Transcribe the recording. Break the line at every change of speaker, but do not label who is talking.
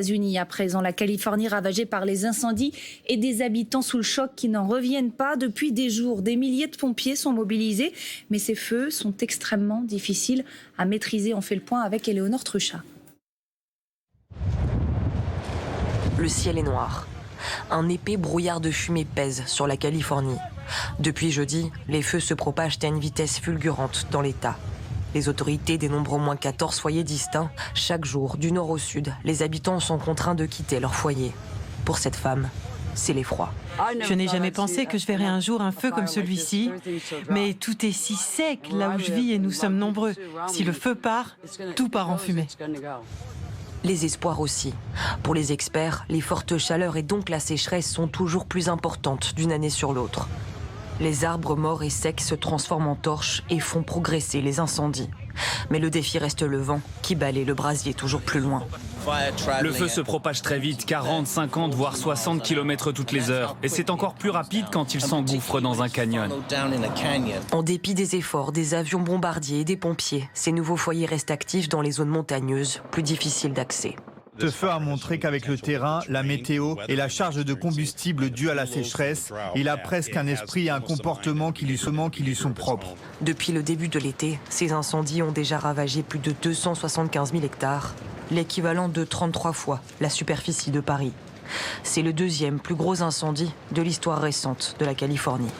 États-Unis à présent, la Californie ravagée par les incendies et des habitants sous le choc qui n'en reviennent pas. Depuis des jours, des milliers de pompiers sont mobilisés, mais ces feux sont extrêmement difficiles à maîtriser. On fait le point avec Éléonore Truchat.
Le ciel est noir. Un épais brouillard de fumée pèse sur la Californie. Depuis jeudi, les feux se propagent à une vitesse fulgurante dans l'État. Les autorités dénombrent au moins 14 foyers distincts. Chaque jour, du nord au sud, les habitants sont contraints de quitter leur foyer. Pour cette femme, c'est l'effroi.
Je n'ai jamais pensé que je verrais un jour un feu comme celui-ci, mais tout est si sec là où je vis et nous sommes nombreux. Si le feu part, tout part en fumée.
Les espoirs aussi. Pour les experts, les fortes chaleurs et donc la sécheresse sont toujours plus importantes d'une année sur l'autre. Les arbres morts et secs se transforment en torches et font progresser les incendies. Mais le défi reste le vent, qui balaie le brasier toujours plus loin.
Le feu se propage très vite, 40, 50, voire 60 km toutes les heures. Et c'est encore plus rapide quand il s'engouffre dans un canyon.
En dépit des efforts des avions bombardiers et des pompiers, ces nouveaux foyers restent actifs dans les zones montagneuses, plus difficiles d'accès.
Ce feu a montré qu'avec le terrain, la météo et la charge de combustible due à la sécheresse, il a presque un esprit et un comportement qui lui sont propres.
Depuis le début de l'été, ces incendies ont déjà ravagé plus de 275 000 hectares, l'équivalent de 33 fois la superficie de Paris. C'est le deuxième plus gros incendie de l'histoire récente de la Californie.